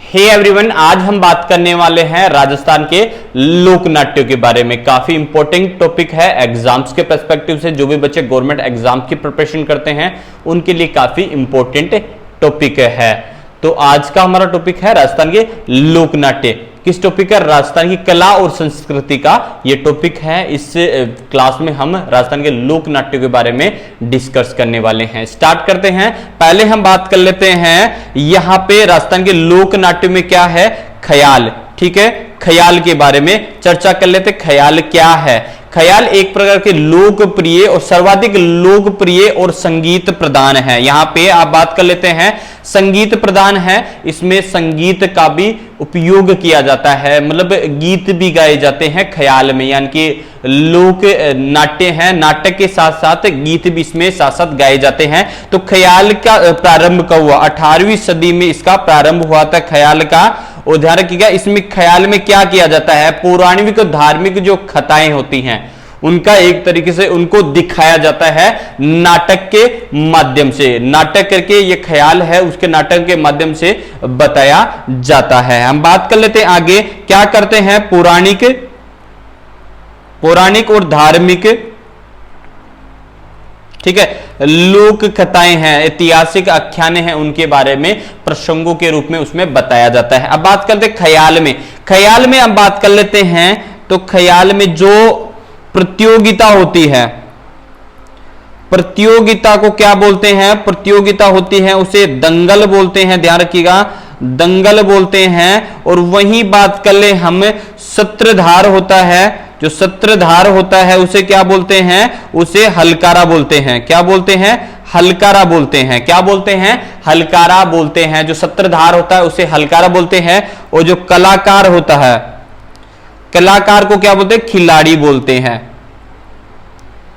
Hey everyone, आज हम बात करने वाले हैं राजस्थान के लोक नाट्यों के बारे में। काफी इंपॉर्टेंट टॉपिक है एग्जाम्स के पर्सपेक्टिव से। जो भी बच्चे गवर्नमेंट एग्जाम की प्रिपरेशन करते हैं उनके लिए काफी इंपॉर्टेंट टॉपिक है। तो आज का हमारा टॉपिक है राजस्थान के लोक नाट्य। किस टॉपिक है? राजस्थान की कला और संस्कृति का ये टॉपिक है। इस क्लास में हम राजस्थान के लोक नाट्यों के बारे में डिस्कस करने वाले हैं। स्टार्ट करते हैं। पहले हम बात कर लेते हैं यहां पे राजस्थान के लोक नाट्यों में क्या है, ख्याल। ठीक है, ख्याल के बारे में चर्चा कर लेते। ख्याल क्या है? ख्याल एक प्रकार के लोकप्रिय और सर्वाधिक लोकप्रिय और संगीत प्रधान है। यहां पे आप बात कर लेते हैं संगीत प्रधान है। इसमें संगीत का भी उपयोग किया जाता है, मतलब गीत भी गाए जाते हैं ख्याल में। यानी कि लोक नाट्य है, नाटक के साथ साथ गीत भी इसमें साथ साथ गाए जाते हैं। तो ख्याल का प्रारंभ कब हुआ? 18वीं सदी में इसका प्रारंभ हुआ था ख्याल का। और ध्यान रखिएगा, इसमें ख्याल में क्या किया जाता है, पौराणिक और धार्मिक जो कथाएं होती हैं उनका एक तरीके से उनको दिखाया जाता है नाटक के माध्यम से। नाटक करके ये ख्याल है उसके नाटक के माध्यम से बताया जाता है। हम बात कर लेते हैं आगे क्या करते हैं। पौराणिक और धार्मिक, ठीक है, लोक कथाएं हैं, ऐतिहासिक आख्यानें हैं, उनके बारे में प्रसंगों के रूप में उसमें बताया जाता है। अब बात करते हैं ख्याल में। ख्याल में हम बात कर लेते हैं तो ख्याल में जो प्रतियोगिता होती है, प्रतियोगिता को क्या बोलते हैं? प्रतियोगिता होती है उसे दंगल बोलते हैं। ध्यान रखिएगा, दंगल बोलते हैं। और वही बात कर ले हम सत्रधार होता है, जो सत्रधार होता है उसे क्या बोलते हैं? उसे हलकारा बोलते हैं। क्या बोलते हैं? हलकारा बोलते हैं। क्या बोलते हैं? हलकारा बोलते हैं। जो सत्रधार होता है उसे हलकारा बोलते हैं। और जो कलाकार होता है, कलाकार को क्या बोलते हैं? खिलाड़ी बोलते हैं।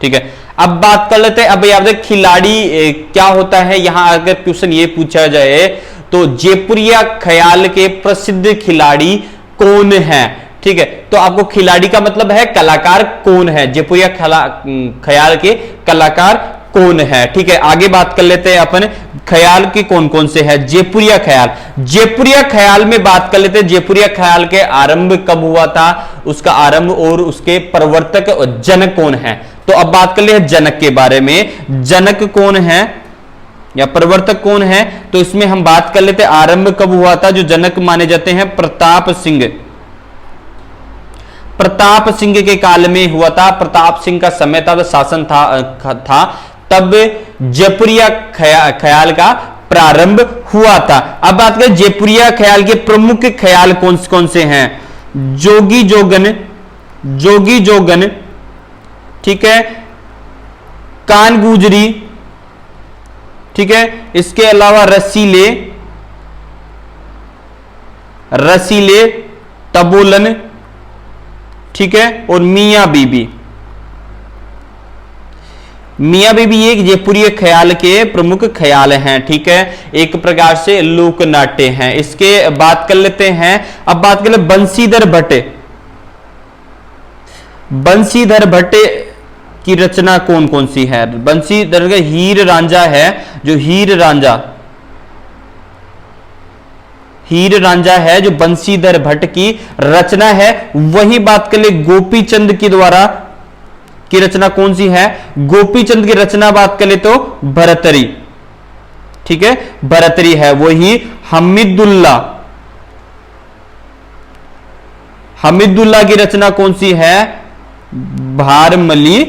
ठीक है, अब बात कर लेते हैं। अब याद है खिलाड़ी क्या होता है। यहां अगर क्वेश्चन ये पूछा जाए तो जयपुरिया ख्याल के प्रसिद्ध खिलाड़ी कौन है? ठीक है, तो आपको खिलाड़ी का मतलब है कलाकार कौन है, जयपुरिया ख्याल के कलाकार कौन है। ठीक है, आगे बात कर लेते हैं अपन ख्याल के कौन कौन से है। जयपुरिया ख्याल, जयपुरिया ख्याल में बात कर लेते हैं। जयपुरिया ख्याल के आरंभ कब हुआ था, उसका आरंभ और उसके प्रवर्तक और जनक कौन है। तो अब बात कर ले जनक के बारे में। जनक कौन है या प्रवर्तक कौन है? तो इसमें हम बात कर लेते हैं आरंभ कब हुआ था। जो जनक माने जाते हैं प्रताप सिंह, प्रताप सिंह के काल में हुआ था। प्रताप सिंह का समय था, शासन था तब जयपुरिया ख्याल का प्रारंभ हुआ था। अब बात करें जयपुरिया ख्याल के प्रमुख ख्याल कौन कौन से हैं। जोगी जोगन, जोगी जोगन, ठीक है, कान गुजरी, ठीक है, इसके अलावा रसीले, रसीले, तबोलन, ठीक है, और मियां बीबी। मियां बीबी ये जयपुरीय ख्याल के प्रमुख ख्याल हैं। ठीक है, एक प्रकार से लोक नाट्य हैं। इसके बात कर लेते हैं। अब बात कर ले बंशीधर भट्ट। बंशीधर भट्ट की रचना कौन कौन सी है? बंशीधर का हीर रांझा है, जो हीर रांझा, हीर रांझा है जो बंशीधर भट्ट की रचना है। वही बात कर ले गोपीचंद की द्वारा की रचना कौन सी है? गोपीचंद की रचना बात कर ले तो भरतरी, ठीक है, भरतरी है। वही हमीदुल्लाह, हमीदुल्लाह की रचना कौन सी है? भारमली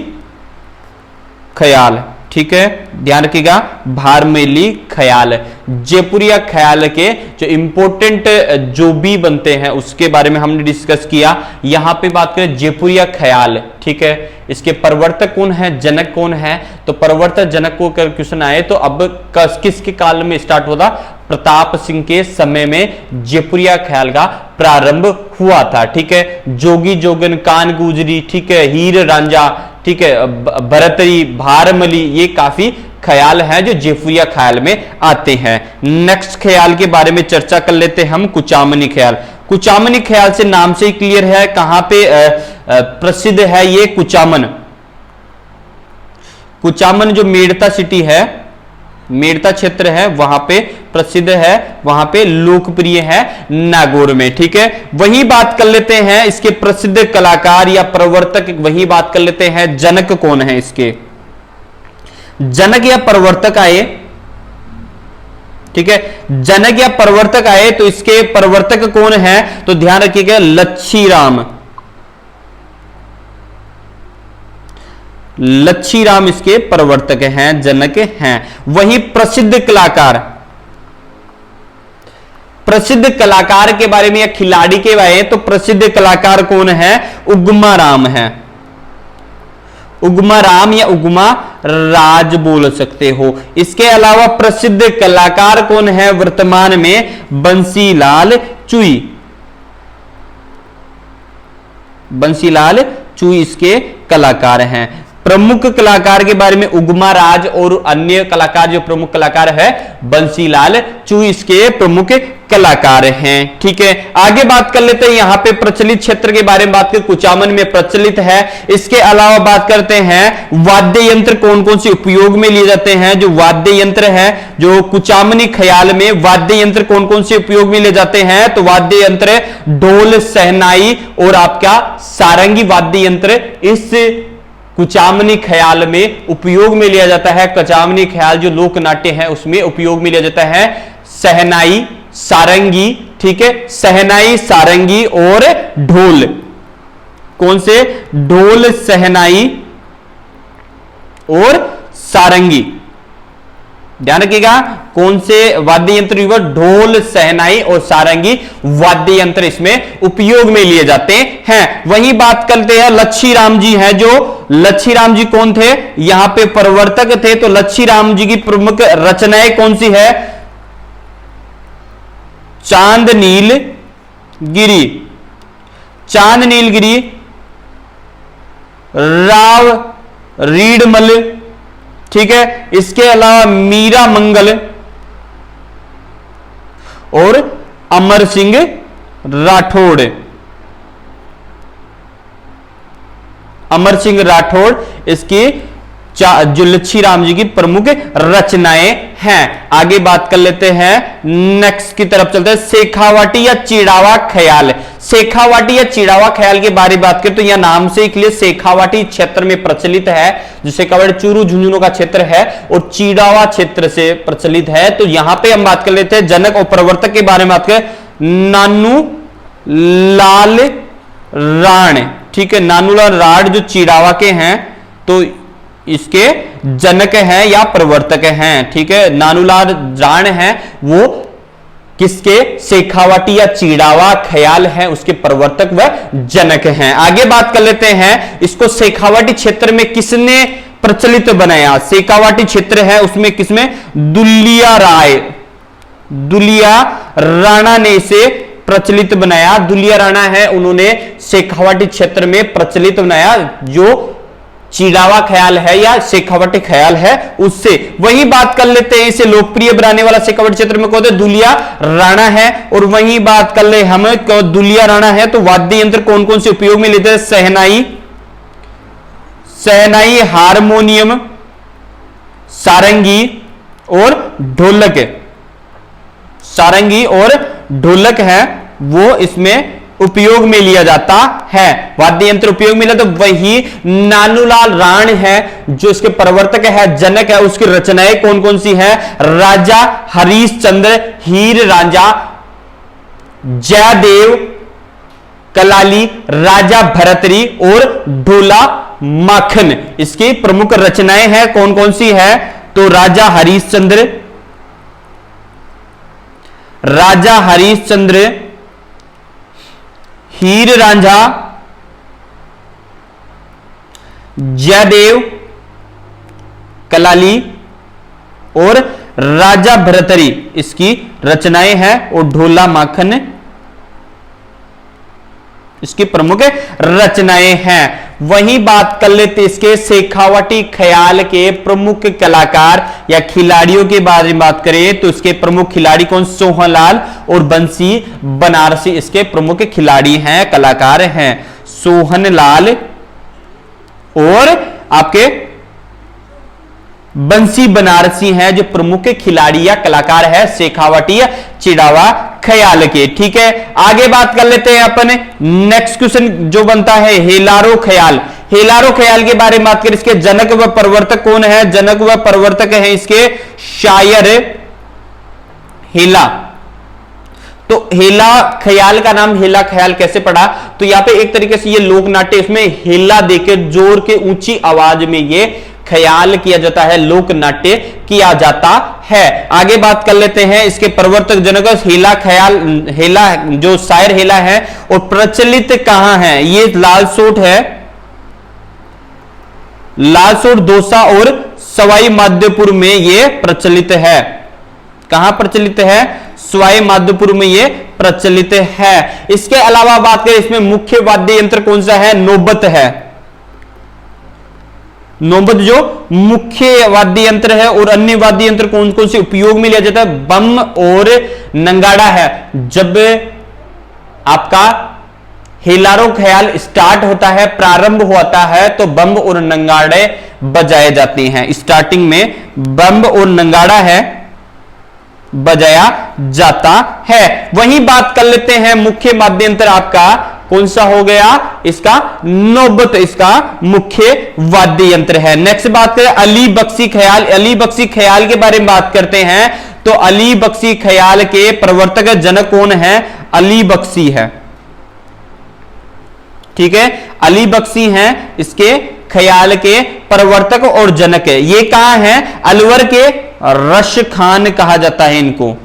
ख्याल। ठीक है, ध्यान रखिएगा, भारमेली ख्याल। जयपुरिया ख्याल के जो इंपॉर्टेंट जो भी बनते हैं उसके बारे में हमने डिस्कस किया। यहां पे बात करें जयपुरिया ख्याल, ठीक है, इसके प्रवर्तक कौन है, जनक कौन है। तो प्रवर्तक जनक को क्वेश्चन आए तो अब किसके काल में स्टार्ट होता? प्रताप सिंह के समय में जयपुरिया ख्याल का प्रारंभ हुआ था। ठीक है, जोगी जोगन, कान गुजरी, ठीक है, हीर रांझा, ठीक है, भरतरी, भारमली, ये काफी ख्याल है जो जयपुरिया ख्याल में आते हैं। नेक्स्ट ख्याल के बारे में चर्चा कर लेते हैं हम, कुचामनी ख्याल। कुचामनी ख्याल से नाम से ही क्लियर है कहां पे प्रसिद्ध है ये कुचामन। कुचामन जो मेड़ता सिटी है, मेड़ता क्षेत्र है, वहां पे प्रसिद्ध है, वहां पे लोकप्रिय है नागौर में। ठीक है, वही बात कर लेते हैं इसके प्रसिद्ध कलाकार या प्रवर्तक, वही बात कर लेते हैं जनक कौन है इसके, जनक या प्रवर्तक आए। ठीक है, जनक या प्रवर्तक आए तो इसके प्रवर्तक कौन है, तो ध्यान रखिएगा लच्छीराम, लच्छीराम इसके प्रवर्तक हैं, जनक हैं। वही प्रसिद्ध कलाकार, प्रसिद्ध कलाकार के बारे में या खिलाड़ी के बारे में, तो प्रसिद्ध कलाकार कौन है, उग्मा राम है, उग्मा राम या उग्मा राज बोल सकते हो। इसके अलावा प्रसिद्ध कलाकार कौन है वर्तमान में, बंसीलाल चुई, बंसीलाल चुई इसके कलाकार हैं। प्रमुख कलाकार के बारे में उग्मा राज और अन्य कलाकार जो प्रमुख कलाकार है बंसीलाल चुई इसके प्रमुख कलाकार हैं। ठीक है, आगे बात कर लेते हैं यहां पे प्रचलित क्षेत्र के बारे में बात करें, कुचामन में प्रचलित है। इसके अलावा बात करते हैं वाद्य यंत्र कौन कौन से उपयोग में लिए जाते हैं, जो वाद्य यंत्र है, जो कुचामनी ख्याल में वाद्य यंत्र कौन कौन से उपयोग में लिए जाते हैं, तो वाद्य यंत्र ढोल, सहनाई और आपका सारंगी वाद्य यंत्र इस कुचामनी ख्याल में उपयोग में लिया जाता है। कुचामनी ख्याल जो लोक नाट्य है उसमें उपयोग में लिया जाता है सहनाई, सारंगी। ठीक है, सहनाई, सारंगी और ढोल, कौन से, ढोल, सहनाई और सारंगी। ध्यान रखिएगा कौन से वाद्य यंत्र, ढोल, सहनाई और सारंगी वाद्य यंत्र इसमें उपयोग में लिए जाते हैं। वही बात करते हैं लच्छीराम जी हैं, जो लच्छीराम जी कौन थे, यहां पे प्रवर्तक थे। तो लच्छीराम जी की प्रमुख रचनाएं कौन सी है, चांद नील गिरी, चांद नील गिरी, राव रीडमल। ठीक है, इसके अलावा मीरा मंगल और अमर सिंह राठौड़, अमर सिंह राठौड़ इसकी जो लच्छीराम जी की प्रमुख रचनाएं हैं। आगे बात कर लेते हैं, नेक्स्ट की तरफ चलते हैं, शेखावाटी या चिड़ावा ख्याल। शेखावाटी या चिड़ावा ख्याल के बारे में बात करें तो यह नाम से ही शेखावाटी क्षेत्र में प्रचलित है, जो शेखावाटी चूरू झुंझुनू का क्षेत्र है और चिड़ावा क्षेत्र से प्रचलित है। तो यहां पे हम बात कर लेते हैं जनक और प्रवर्तक के बारे में बात करें, नानू लाल राण। ठीक है, नानू लाल राण जो चिड़ावा के हैं तो इसके जनक हैं या प्रवर्तक हैं। ठीक है, नानूलाल राण हैं वो किसके, शेखावाटी या चिड़ावा ख्याल है उसके प्रवर्तक व जनक हैं। आगे बात कर लेते हैं, इसको शेखावाटी क्षेत्र में किसने प्रचलित बनाया, शेखावाटी क्षेत्र है उसमें किसमें, दुलिया राय, दुलिया राणा ने इसे प्रचलित बनाया। दुलिया राणा है, उन्होंने शेखावाटी क्षेत्र में प्रचलित बनाया, जो चिड़ावा ख्याल है या शेखावाटी ख्याल है उससे। वही बात कर लेते हैं, इसे लोकप्रिय बनाने वाला शेखावाटी क्षेत्र में कौन है, दुलिया राणा है। और वही बात कर ले हम, दुलिया राणा है तो वाद्य यंत्र कौन कौन से उपयोग में लेते हैं, सहनाई, सहनाई, हारमोनियम, सारंगी और ढोलक, सारंगी और ढोलक है वो इसमें उपयोग में लिया जाता है। वाद्य यंत्र उपयोग में लिया, तो वही नानूलाल राण है जो इसके प्रवर्तक है, जनक है। उसकी रचनाएं कौन कौन सी है, राजा हरिश्चंद्र, हीर रांझा, जयदेव, कलाली, राजा भरतरी और ढोला माखन इसकी प्रमुख रचनाएं हैं। कौन कौन सी है, तो राजा हरिश्चंद्र, राजा हरिश्चंद्र, हीर रांझा, जयदेव, कलाली और राजा भरतरी इसकी रचनाएं हैं और ढोला माखन इसकी प्रमुख रचनाएं हैं। वही बात कर लेते इसके शेखावाटी ख्याल के प्रमुख कलाकार या खिलाड़ियों के बारे में बात करें तो इसके प्रमुख खिलाड़ी कौन, सोहनलाल और बंसी बनारसी इसके प्रमुख खिलाड़ी हैं, कलाकार हैं। सोहनलाल और आपके बंसी बनारसी हैं जो प्रमुख खिलाड़ी या कलाकार है शेखावटी या चिड़ावा ख्याल के। ठीक है, आगे बात कर लेते हैं अपन। नेक्स्ट क्वेश्चन जो बनता है हेलारो ख्याल। हेलारो ख्याल के बारे में बात करें, इसके जनक व प्रवर्तक कौन है? जनक व प्रवर्तक है इसके शायर हेला। तो हेला ख्याल का नाम हेला ख्याल कैसे पड़ा? तो यहां पे एक तरीके से ये लोक नाट्य, इसमें हेला देकर जोर के ऊंची आवाज में ये ख्याल किया जाता है, लोक नाट्य किया जाता है। आगे बात कर लेते हैं इसके प्रवर्तक जनक हेला ख्याल। हेला जो शायर हेला है और प्रचलित कहां है? ये लालसोट है, लालसोट दौसा और सवाई माधोपुर में ये प्रचलित है। कहां प्रचलित है? सवाई माधोपुर में ये प्रचलित है। इसके अलावा बात करें इसमें मुख्य वाद्य यंत्र कौन सा है? नौबत है। नौबत जो मुख्य वाद्य यंत्र है। और अन्य वाद्य यंत्र कौन कौन से उपयोग में लिया जाता है? बम और नंगाड़ा है। जब आपका हेलारो ख्याल स्टार्ट होता है, प्रारंभ होता है, तो बम और नंगाड़े बजाए जाते हैं। स्टार्टिंग में बम और नंगाड़ा है बजाया जाता है। वहीं बात कर लेते हैं मुख्य वाद्य यंत्र आपका कौन सा हो गया? इसका नौबत इसका मुख्य वाद्य यंत्र है। नेक्स्ट बात करें अली बख्शी ख्याल। अली बख्शी ख्याल के बारे में बात करते हैं। तो अली बख्शी ख्याल के प्रवर्तक जनक कौन है? अली बख्शी है। ठीक है, अली बख्शी हैं इसके ख्याल के प्रवर्तक और जनक है। ये कहां है? अलवर के रश खान कहा जाता है इनको।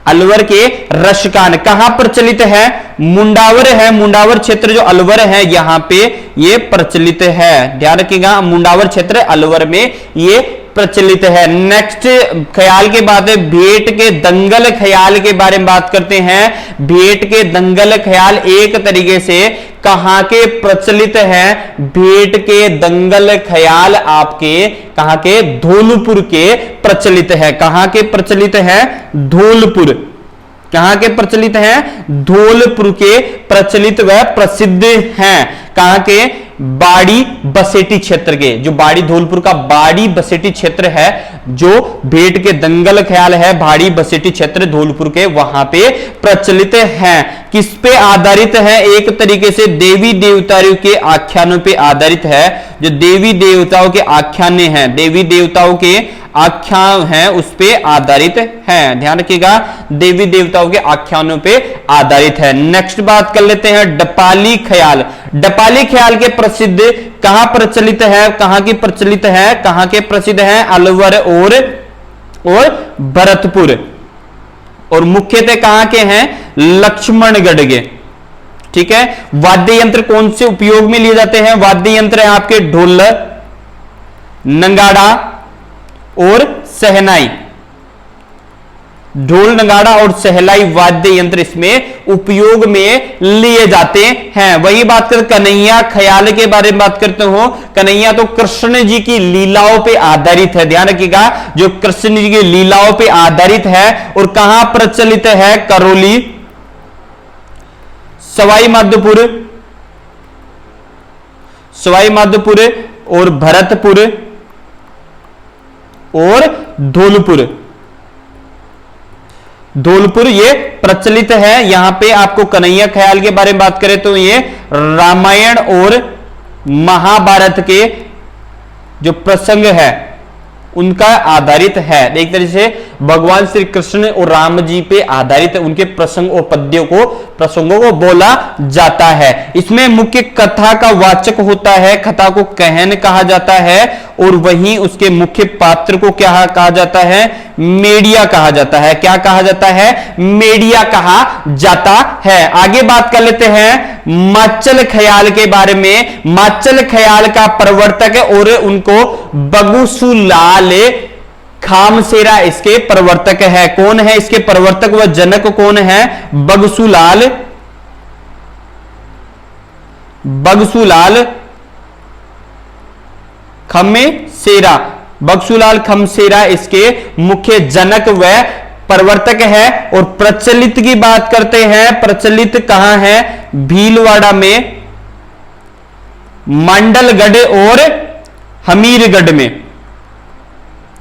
अलवर के रश खान कहां प्रचलित है? मुंडावर है। मुंडावर क्षेत्र जो अलवर है यहां पे ये प्रचलित है। ध्यान रखिएगा, मुंडावर क्षेत्र अलवर में ये प्रचलित है। नेक्स्ट ख्याल के बाद भेंट के दंगल ख्याल के बारे में बात करते हैं। भेंट के दंगल ख्याल एक तरीके से कहां के प्रचलित है? भेंट के दंगल ख्याल आपके कहां के? धौलपुर के प्रचलित है। कहां के प्रचलित है? धौलपुर। कहां के प्रचलित हैं? धौलपुर के प्रचलित व प्रसिद्ध हैं। कहां के? बाड़ी बसेटी क्षेत्र के। जो बाड़ी धौलपुर का बाड़ी बसेटी क्षेत्र है, जो भेंट के दंगल ख्याल है, बाड़ी बसेटी क्षेत्र धौलपुर के, वहां पे प्रचलित है। किस पे आधारित है? एक तरीके से देवी देवताओं के आख्यानों पे आधारित है। जो देवी देवताओं के आख्याने हैं, देवी देवताओं के आख्यान है, उस पे आधारित है। ध्यान रखिएगा, देवी देवताओं के आख्यानों पे आधारित है। नेक्स्ट बात कर लेते हैं डपाली ख्याल। डपाली ख्याल के प्रसिद्ध कहां प्रचलित है? कहां की प्रचलित है? कहां के प्रसिद्ध है? अलवर और भरतपुर। और मुख्यतः कहां के हैं? लक्ष्मणगढ़ के। ठीक है, वाद्य यंत्र कौन से उपयोग में लिए जाते हैं? वाद्य यंत्र है आपके ढोल, नंगाड़ा और सहनाई। ढोल, नगाड़ा और सहलाई वाद्य यंत्र इसमें उपयोग में लिए जाते हैं। वही बात कर कन्हैया ख्याल के बारे में बात करते हो। कन्हैया तो कृष्ण जी की लीलाओं पे आधारित है। ध्यान रखिएगा, जो कृष्ण जी की लीलाओं पे आधारित है। और कहां प्रचलित है? करौली, सवाई माधोपुर और भरतपुर और धौलपुर ये प्रचलित है। यहां पे आपको कन्हैया ख्याल के बारे में बात करें तो ये रामायण और महाभारत के जो प्रसंग है उनका आधारित है। एक तरह से भगवान श्री कृष्ण और राम जी पे आधारित उनके प्रसंग और प्रसंगों को बोला जाता है। इसमें मुख्य कथा का वाचक होता है, कथा को कहन कहा जाता है। और वहीं उसके मुख्य पात्र को क्या कहा जाता है? मेडिया कहा जाता है। क्या कहा जाता है? मेडिया कहा जाता है। आगे बात कर लेते हैं माचल ख्याल के बारे में। माचल ख्याल का प्रवर्तक और उनको बगुसुलाल खामसेरा इसके प्रवर्तक है। कौन है इसके प्रवर्तक व जनक कौन है? बगसुलाल खमसेरा। बगसुलाल खमसेरा इसके मुख्य जनक व प्रवर्तक है। और प्रचलित की बात करते हैं, प्रचलित कहां है? भीलवाड़ा में, मंडलगढ़ और हमीरगढ़ में।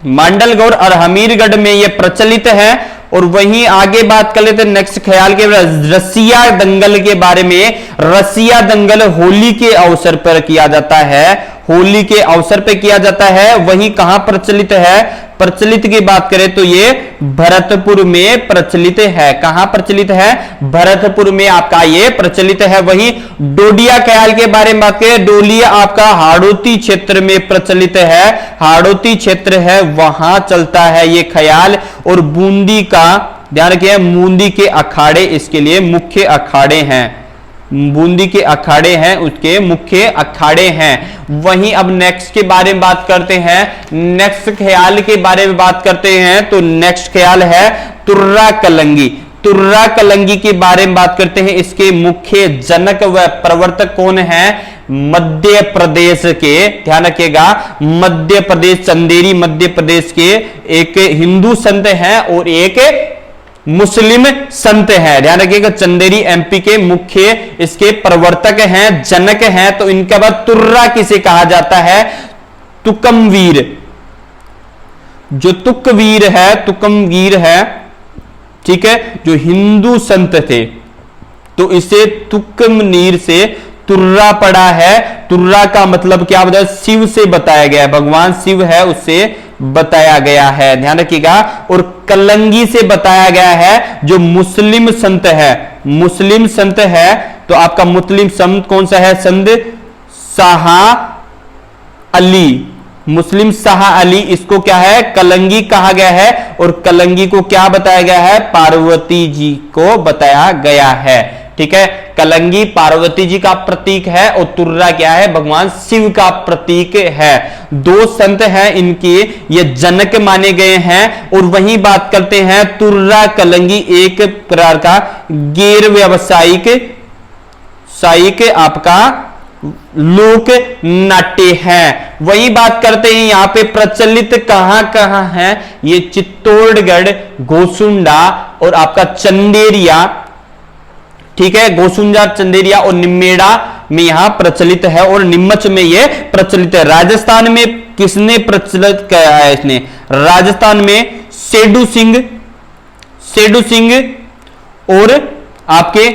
मांडलगौर और हमीरगढ़ में ये प्रचलित है। और वहीं आगे बात कर लेते हैं नेक्स्ट ख्याल के रसिया दंगल के बारे में। रसिया दंगल होली के अवसर पर किया जाता है, होली के अवसर पर किया जाता है। वहीं कहां प्रचलित है? प्रचलित की बात करें तो ये भरतपुर में प्रचलित है। कहां प्रचलित है? भरतपुर में आपका ये प्रचलित है। वहीं डोडिया ख्याल के बारे में बात करें, डोलिया आपका हाड़ौती क्षेत्र में प्रचलित है, हाड़ौती क्षेत्र है वहां चलता है ये ख्याल। और बूंदी का ध्यान रखिए, बूंदी के अखाड़े इसके लिए मुख्य अखाड़े हैं, बूंदी के अखाड़े हैं उसके मुख्य अखाड़े हैं। वहीं अब नेक्स्ट के बारे में बात करते हैं, नेक्स्ट ख्याल के बारे में बात करते हैं तो नेक्स्ट ख्याल है तुर्रा कलंगी। तुर्रा कलंगी के बारे में बात करते हैं, इसके मुख्य जनक व प्रवर्तक कौन है? मध्य प्रदेश के, ध्यान रखिएगा, मध्य प्रदेश, चंदेरी मध्य प्रदेश के एक हिंदू संत हैं और एक मुस्लिम संत है। ध्यान रखिएगा, चंदेरी एमपी के मुख्य इसके प्रवर्तक हैं, जनक हैं। तो इनके बाद तुर्रा किसे कहा जाता है? तुकमवीर। जो तुकवीर है, तुकमवीर है, ठीक है, जो हिंदू संत थे, तो इसे तुकमनीर से तुर्रा पड़ा है। तुर्रा का मतलब क्या बताया? शिव से बताया गया है, भगवान शिव है उससे बताया गया है, ध्यान रखिएगा। और कलंगी से बताया गया है जो मुस्लिम संत है, मुस्लिम संत है। तो आपका मुस्लिम संत कौन सा है? संत शाह अली, मुस्लिम शाह अली, इसको क्या है? कलंगी कहा गया है। और कलंगी को क्या बताया गया है? पार्वती जी को बताया गया है, ठीक है। कलंगी पार्वती जी का प्रतीक है और तुर्रा क्या है? भगवान शिव का प्रतीक है। दो संत हैं इनके, ये जनक माने गए हैं। और वहीं बात करते हैं तुर्रा कलंगी एक प्रकार का गैर व्यावसायिक आपका लोक नाट्य है। वही बात करते हैं यहां पे प्रचलित कहां कहां है? ये चित्तौड़गढ़, गोसुंडा और आपका चंदेरिया, ठीक है, गोसुंजा, चंदेरिया और निमेड़ा में यहां प्रचलित है। और नीमच में यह प्रचलित है। राजस्थान में किसने प्रचलित किया है? इसने राजस्थान में सेडू सिंह, सेडू सिंह और आपके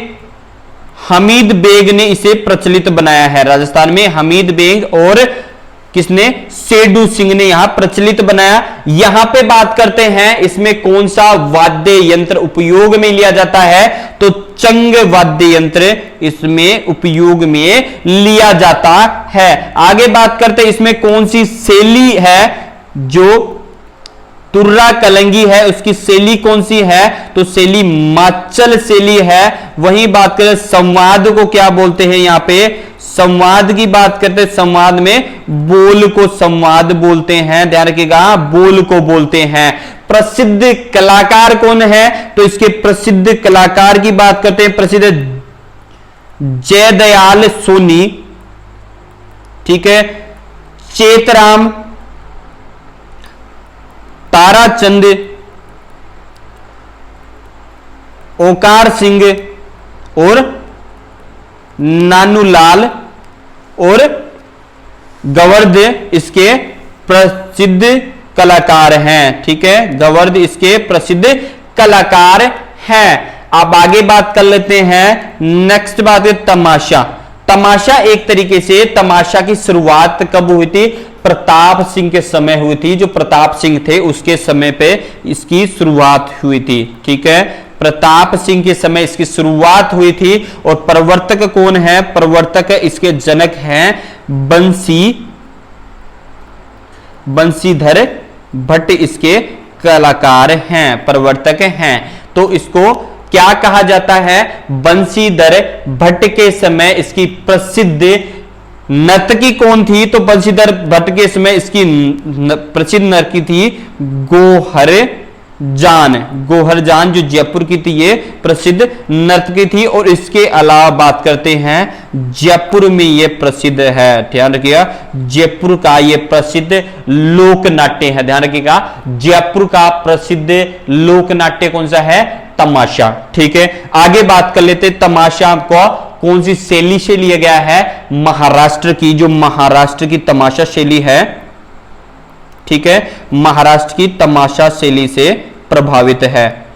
हमीद बेग ने इसे प्रचलित बनाया है। राजस्थान में हमीद बेग और किसने? सेडू सिंह ने यहां प्रचलित बनाया। यहां पे बात करते हैं इसमें कौन सा वाद्य यंत्र उपयोग में लिया जाता है? तो चंग वाद्य यंत्र इसमें उपयोग में लिया जाता है। आगे बात करते हैं इसमें कौन सी शैली है जो तुर्रा कलंगी है, उसकी शैली कौन सी है? तो शैली माचल शैली है। वहीं बात करें संवाद को क्या बोलते हैं? यहां पे संवाद की बात करते हैं, संवाद में बोल को संवाद बोलते हैं, ध्यान रखिएगा, बोल को बोलते हैं। प्रसिद्ध कलाकार कौन है? तो इसके प्रसिद्ध कलाकार की बात करते हैं, प्रसिद्ध जयदयाल सोनी, ठीक है, चेतराम, ताराचंद, ओंकार सिंह और नानूलाल और गवर्ध इसके प्रसिद्ध कलाकार हैं, ठीक है, गवर्ध इसके प्रसिद्ध कलाकार हैं। अब आगे बात कर लेते हैं, नेक्स्ट बात है तमाशा। तमाशा एक तरीके से तमाशा की शुरुआत कब हुई थी? प्रताप सिंह के समय हुई थी। जो प्रताप सिंह थे उसके समय पे इसकी शुरुआत हुई थी, ठीक है, प्रताप सिंह के समय इसकी शुरुआत हुई थी। और प्रवर्तक कौन है? प्रवर्तक इसके जनक हैं बंशीधर भट्ट इसके कलाकार हैं, प्रवर्तक हैं। तो इसको क्या कहा जाता है? बंशीधर भट्ट के समय इसकी प्रसिद्ध नर्तकी कौन थी? तो बंशीधर भट्ट के समय इसकी प्रसिद्ध नर्तकी थी गोहर जान, जो जयपुर की थी, ये प्रसिद्ध नर्तकी थी। और इसके अलावा बात करते हैं जयपुर में ये प्रसिद्ध है, ध्यान रखिएगा, जयपुर का ये प्रसिद्ध लोक नाट्य है, ध्यान रखिएगा, जयपुर का प्रसिद्ध लोक नाट्य कौन सा है? तमाशा, ठीक है। आगे बात कर लेते, तमाशा को कौन सी शैली से लिया गया है? महाराष्ट्र की, जो महाराष्ट्र की तमाशा शैली है, ठीक है, महाराष्ट्र की तमाशा शैली से प्रभावित है।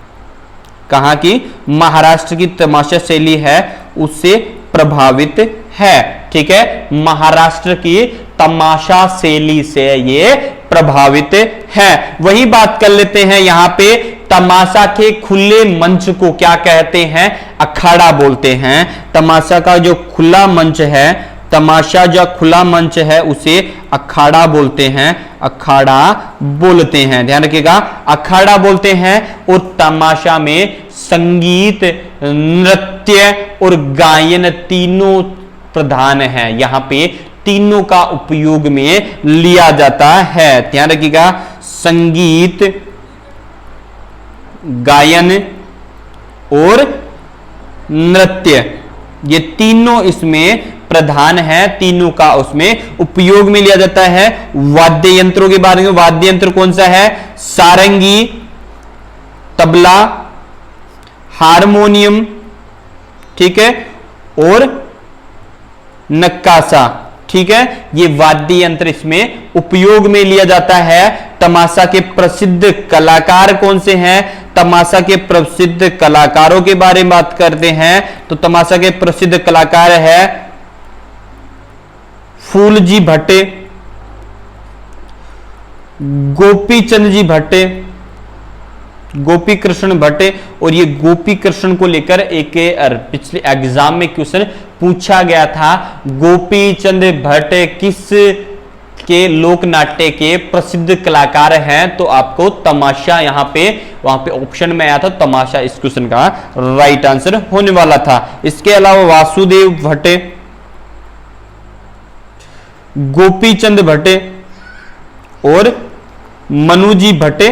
कहां की? महाराष्ट्र की तमाशा शैली है उससे प्रभावित है। ठीक है, महाराष्ट्र की तमाशा शैली से ये प्रभावित है। वही बात कर लेते हैं यहां पे, तमाशा के खुले मंच को क्या कहते हैं? अखाड़ा बोलते हैं। तमाशा का जो खुला मंच है, तमाशा जो खुला मंच है उसे अखाड़ा बोलते हैं, अखाड़ा बोलते हैं, ध्यान रखिएगा, अखाड़ा बोलते हैं। और तमाशा में संगीत, नृत्य और गायन तीनों प्रधान है। यहां पे तीनों का उपयोग में लिया जाता है, ध्यान रखिएगा, संगीत, गायन और नृत्य, ये तीनों इसमें प्रधान है, तीनों का उसमें उपयोग में लिया जाता है। वाद्य यंत्रों के बारे में, वाद्य यंत्र कौन सा है? सारंगी, तबला, हारमोनियम, ठीक है, और नक्कासा, ठीक है, ये वाद्य यंत्र इसमें उपयोग में लिया जाता है। तमाशा के प्रसिद्ध कलाकार कौन से हैं? तमाशा के प्रसिद्ध कलाकारों के बारे में बात करते हैं तो तमाशा के प्रसिद्ध कलाकार है फूलजी भट्टे, गोपीचंद जी भट्टे, गोपी कृष्ण भट्टे। और ये गोपी कृष्ण को लेकर एक पिछले एग्जाम में क्वेश्चन पूछा गया था, गोपीचंद भट्ट किस के लोक नाट्य के प्रसिद्ध कलाकार हैं? तो आपको तमाशा यहां पे, वहां पे ऑप्शन में आया था तमाशा, इस क्वेश्चन का राइट आंसर होने वाला था। इसके अलावा वासुदेव भट्टे, गोपीचंद भट्टे और मनुजी भट्टे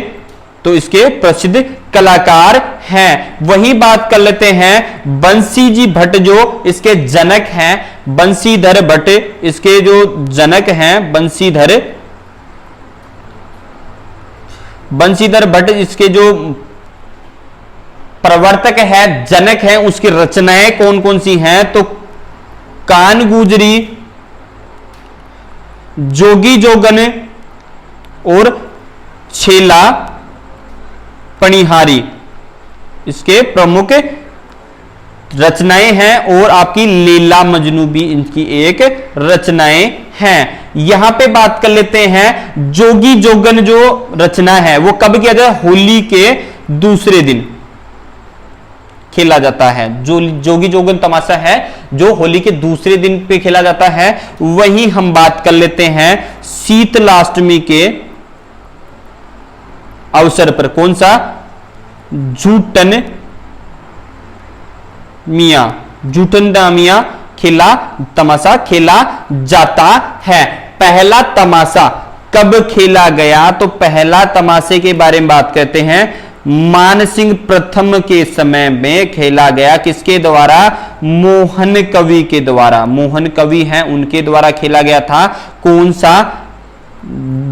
तो इसके प्रसिद्ध कलाकार हैं। वही बात कर लेते हैं बंसी जी भट्ट जो इसके जनक हैं, बंसीधर भट्ट इसके जो जनक हैं, बंसीधर भट्ट इसके जो प्रवर्तक है, जनक हैं, उसकी रचनाएं कौन कौन सी हैं? तो कान गुजरी, जोगी जोगन और छेला पणिहारी इसके प्रमुख रचनाएं हैं। और आपकी लीला मजनू भी इनकी एक रचनाएं हैं। यहां पे बात कर लेते हैं जोगी जोगन जो रचना है वो कब किया जाए? होली के दूसरे दिन खेला जाता है। जो जोगी जोगन तमाशा है जो होली के दूसरे दिन पे खेला जाता है। वही हम बात कर लेते हैं शीतलाष्टमी के अवसर पर, कौन सा? जूटन मिया तमाशा खेला जाता है। पहला तमाशा कब खेला गया? तो पहला तमाशे के बारे में बात करते हैं, मानसिंह प्रथम के समय में खेला गया। किसके द्वारा? मोहन कवि के द्वारा, मोहन कवि हैं उनके द्वारा खेला गया था। कौन सा?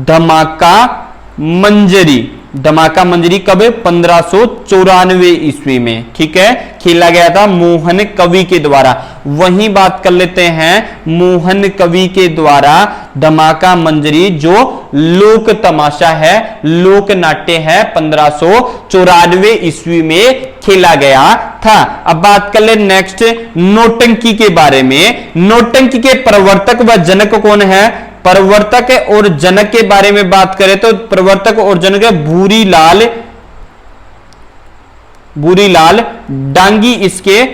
धमाका मंजरी, धमाका मंजरी कब? 1594 ईस्वी में, ठीक है, खेला गया था मोहन कवि के द्वारा। वही बात कर लेते हैं मोहन कवि के द्वारा धमाका मंजरी जो लोक तमाशा है, लोक नाट्य है, 1594 ईस्वी में खेला गया था। अब बात कर ले नेक्स्ट नौटंकी के बारे में। नौटंकी के प्रवर्तक व जनक कौन है? प्रवर्तक और जनक के बारे में बात करें तो प्रवर्तक और जनक भूरीलाल डांगी इसके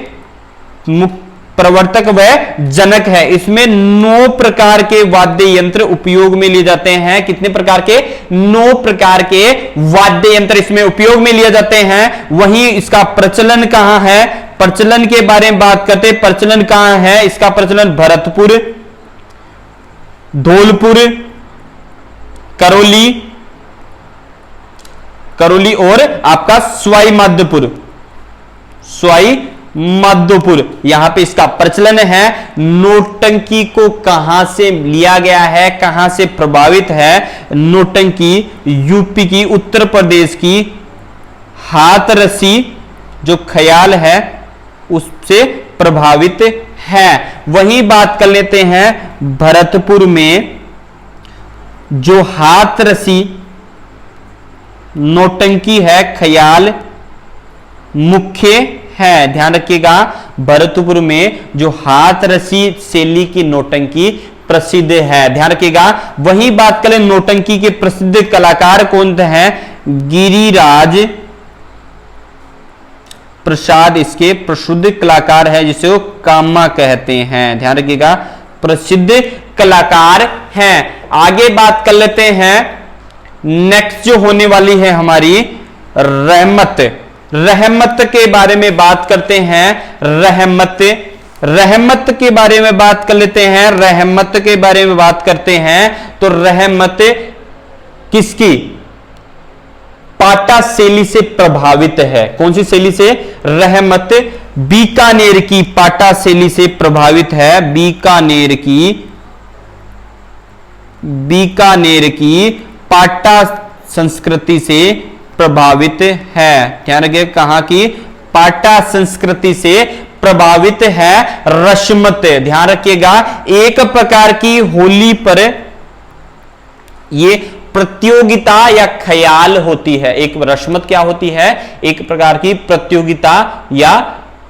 प्रवर्तक व जनक है। इसमें 9 प्रकार के वाद्य यंत्र उपयोग में लिए जाते हैं। कितने प्रकार के? 9 प्रकार के वाद्य यंत्र इसमें उपयोग में लिए जाते हैं। वहीं इसका प्रचलन कहां है? प्रचलन के बारे में बात करते हैं, प्रचलन कहां है? इसका प्रचलन भरतपुर, धौलपुर, करौली और आपका सवाई माधोपुर, यहां पे इसका प्रचलन है। नौटंकी को कहां से लिया गया है, कहां से प्रभावित है? नौटंकी यूपी की, उत्तर प्रदेश की हाथरसी जो ख्याल है उससे प्रभावित है। वही बात कर लेते हैं भरतपुर में जो हाथ रसी नौटंकी है ख्याल मुख्य है। ध्यान रखिएगा, भरतपुर में जो हाथ रसी शैली की नौटंकी प्रसिद्ध है। ध्यान रखिएगा, वही बात करें नौटंकी के प्रसिद्ध कलाकार कौन हैं? गिरिराज प्रसाद इसके प्रसिद्ध कलाकार है, जिसे वो कामा कहते हैं। ध्यान रखिएगा, प्रसिद्ध कलाकार हैं। आगे बात कर लेते हैं, नेक्स्ट जो होने वाली है हमारी रहमत। रहमत के बारे में बात करते हैं। रहमत के बारे में बात कर लेते हैं। रहमत के बारे में बात करते हैं तो रहमत किसकी? पाटा शैली से प्रभावित है। कौन सी शैली से? रहमत बीकानेर की पाटा शैली से प्रभावित है। बीकानेर की पाटा संस्कृति से प्रभावित है। ध्यान रखिए, कहां की? पाटा संस्कृति से प्रभावित है रश्मत। ध्यान रखिएगा, एक प्रकार की होली पर यह प्रतियोगिता या ख्याल होती है। एक रश्मत क्या होती है? एक प्रकार की प्रतियोगिता या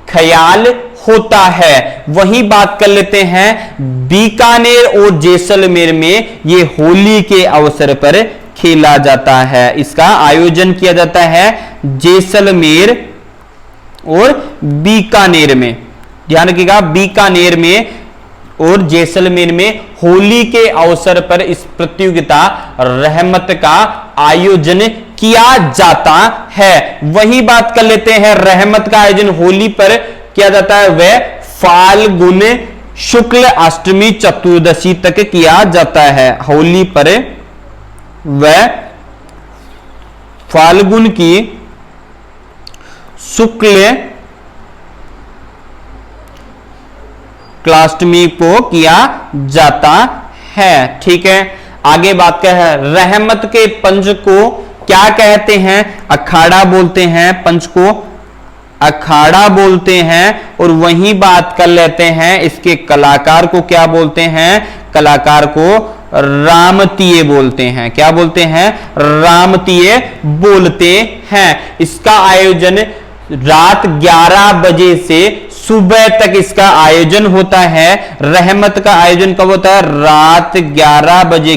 ख्याल होता है। वही बात कर लेते हैं, बीकानेर और जैसलमेर में ये होली के अवसर पर खेला जाता है। इसका आयोजन किया जाता है जैसलमेर और बीकानेर में। ध्यान रखिएगा, बीकानेर में और जैसलमेर में होली के अवसर पर इस प्रतियोगिता रहमत का आयोजन किया जाता है। वही बात कर लेते हैं, रहमत का आयोजन होली पर किया जाता है, वह फाल्गुन शुक्ल अष्टमी चतुर्दशी तक किया जाता है। होली पर वह फाल्गुन की शुक्ल अष्टमी को किया जाता है। ठीक है, आगे बात क्या है? रहमत के पंच को क्या कहते हैं? अखाड़ा बोलते हैं। पंच को अखाड़ा बोलते हैं। और वही बात कर लेते हैं, इसके कलाकार को क्या बोलते हैं? कलाकार को रामतीय बोलते हैं। क्या बोलते हैं? रामतीय बोलते हैं। इसका आयोजन रात 11 बजे से सुबह तक इसका आयोजन होता है। रहमत का आयोजन कब होता है? रात 11 बजे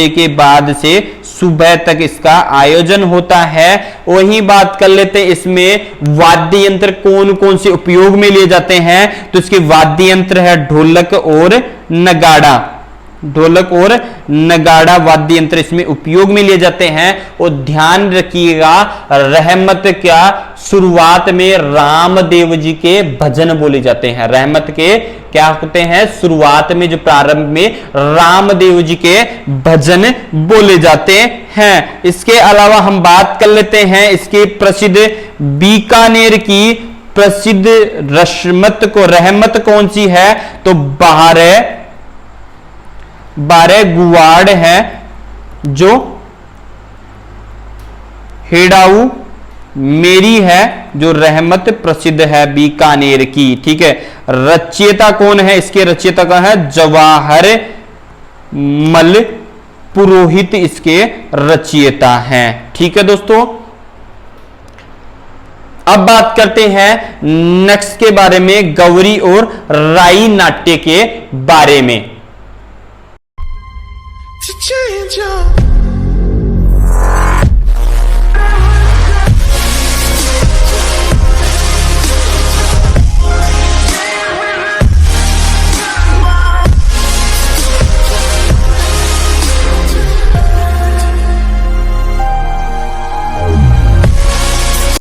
के बाद से सुबह तक इसका आयोजन होता है। वही बात कर लेते हैं, इसमें वाद्य यंत्र कौन कौन से उपयोग में लिए जाते हैं? तो इसके वाद्य यंत्र है ढोलक और नगाड़ा। ढोलक और नगाड़ा वाद्य यंत्र इसमें उपयोग में लिए जाते हैं। और ध्यान रखिएगा, रहमत क्या शुरुआत में रामदेव जी के भजन बोले जाते हैं। रहमत के क्या होते हैं? शुरुआत में जो प्रारंभ में रामदेव जी के भजन बोले जाते हैं। इसके अलावा हम बात कर लेते हैं इसके प्रसिद्ध बीकानेर की प्रसिद्ध रहमत कौन सी है? तो बारह गुवाड़ है, जो हेडाऊ मेरी है, जो रहमत प्रसिद्ध है बीकानेर की। ठीक है, रचयिता कौन है? इसके रचयिता का है जवाहर मल पुरोहित, इसके रचयिता हैं। ठीक है दोस्तों, अब बात करते हैं नेक्स्ट के बारे में, गौरी और राई नाट्य के बारे में।